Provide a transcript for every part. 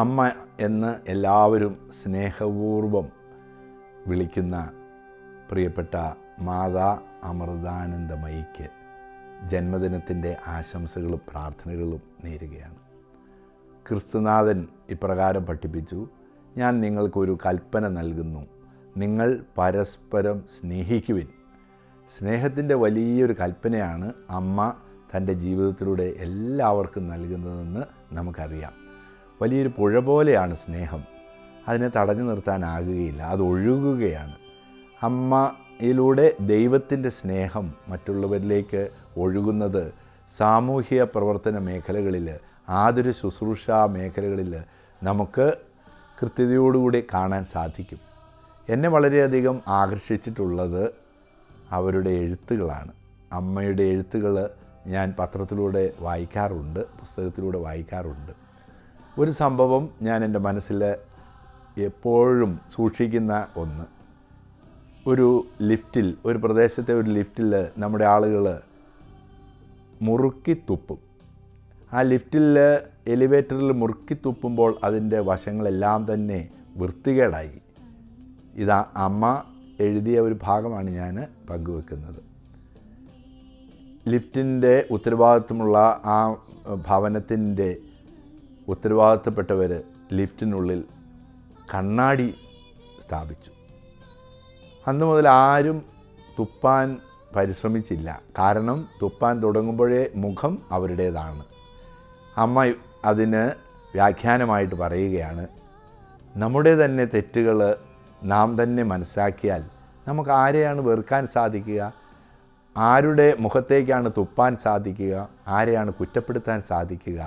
അമ്മ എന്ന് എല്ലാവരും സ്നേഹപൂർവം വിളിക്കുന്ന പ്രിയപ്പെട്ട മാതാ അമൃതാനന്ദമയിക്ക് ജന്മദിനത്തിൻ്റെ ആശംസകളും പ്രാർത്ഥനകളും നേരുകയാണ്. ക്രിസ്തുനാഥൻ ഇപ്രകാരം പഠിപ്പിച്ചു, ഞാൻ നിങ്ങൾക്കൊരു കൽപ്പന നൽകുന്നു, നിങ്ങൾ പരസ്പരം സ്നേഹിക്കുവിൻ. സ്നേഹത്തിൻ്റെ വലിയൊരു കൽപ്പനയാണ് അമ്മ തൻ്റെ ജീവിതത്തിലൂടെ എല്ലാവർക്കും നൽകുന്നതെന്ന് നമുക്കറിയാം. വലിയൊരു പുഴ പോലെയാണ് സ്നേഹം. അതിനെ തടഞ്ഞു നിർത്താനാകുകയില്ല, അത് ഒഴുകുകയാണ്. അമ്മയിലൂടെ ദൈവത്തിൻ്റെ സ്നേഹം മറ്റുള്ളവരിലേക്ക് ഒഴുകുന്നത് സാമൂഹിക പ്രവർത്തന മേഖലകളിൽ, ആതുര ശുശ്രൂഷ മേഖലകളിൽ നമുക്ക് കൃത്യതയോടുകൂടി കാണാൻ സാധിക്കും. എന്നെ വളരെയധികം ആകർഷിച്ചിട്ടുള്ളത് അവരുടെ എഴുത്തുകളാണ്. അമ്മയുടെ എഴുത്തുകൾ ഞാൻ പത്രത്തിലൂടെ വായിക്കാറുണ്ട്, പുസ്തകത്തിലൂടെ വായിക്കാറുണ്ട്. ഒരു സംഭവം ഞാൻ എൻ്റെ മനസ്സിൽ എപ്പോഴും സൂക്ഷിക്കുന്ന ഒന്ന്, ഒരു ലിഫ്റ്റിൽ, ഒരു പ്രദേശത്തെ ഒരു ലിഫ്റ്റിൽ നമ്മുടെ ആളുകൾ മുറുക്കി തുപ്പും. ആ ലിഫ്റ്റിൽ, എലിവേറ്ററിൽ മുറുക്കി തുപ്പുമ്പോൾ അതിൻ്റെ വശങ്ങളെല്ലാം തന്നെ വൃത്തികേടായി. ഇതാ അമ്മ എഴുതിയ ഒരു ഭാഗമാണ് ഞാൻ പങ്കുവെക്കുന്നത്. ലിഫ്റ്റിൻ്റെ ഉത്തരവാദിത്വമുള്ള ആ ഭവനത്തിൻ്റെ ഉത്തരവാദിത്തപ്പെട്ടവർ ലിഫ്റ്റിനുള്ളിൽ കണ്ണാടി സ്ഥാപിച്ചു. അന്ന് മുതൽ ആരും തുപ്പാൻ പരിശ്രമിച്ചില്ല. കാരണം തുപ്പാൻ തുടങ്ങുമ്പോഴേ മുഖം അവരുടേതാണ്. അമ്മ അതിന് വ്യാഖ്യാനമായിട്ട് പറയുകയാണ്, നമ്മുടെ തന്നെ തെറ്റുകൾ നാം തന്നെ മനസ്സിലാക്കിയാൽ നമുക്ക് ആരെയാണ് വെറുക്കാൻ സാധിക്കുക? ആരുടെ മുഖത്തേക്കാണ് തുപ്പാൻ സാധിക്കുക? ആരെയാണ് കുറ്റപ്പെടുത്താൻ സാധിക്കുക?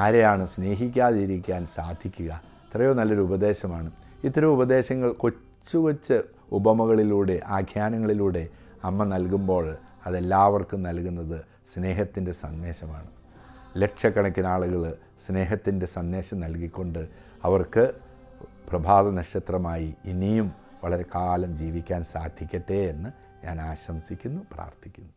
ആരെയാണ് സ്നേഹിക്കാതിരിക്കാൻ സാധിക്കുക? എത്രയോ നല്ലൊരു ഉപദേശമാണ്. ഇത്തരം ഉപദേശങ്ങൾ കൊച്ചു കൊച്ചു ഉപമകളിലൂടെ, ആഖ്യാനങ്ങളിലൂടെ അമ്മ നൽകുമ്പോൾ അതെല്ലാവർക്കും നൽകുന്നത് സ്നേഹത്തിൻ്റെ സന്ദേശമാണ്. ലക്ഷക്കണക്കിന് ആളുകൾ സ്നേഹത്തിൻ്റെ സന്ദേശം നൽകിക്കൊണ്ട് അവർക്ക് പ്രഭാത നക്ഷത്രമായി ഇനിയും വളരെ കാലം ജീവിക്കാൻ സാധിക്കട്ടെ എന്ന് ഞാൻ ആശംസിക്കുന്നു, പ്രാർത്ഥിക്കുന്നു.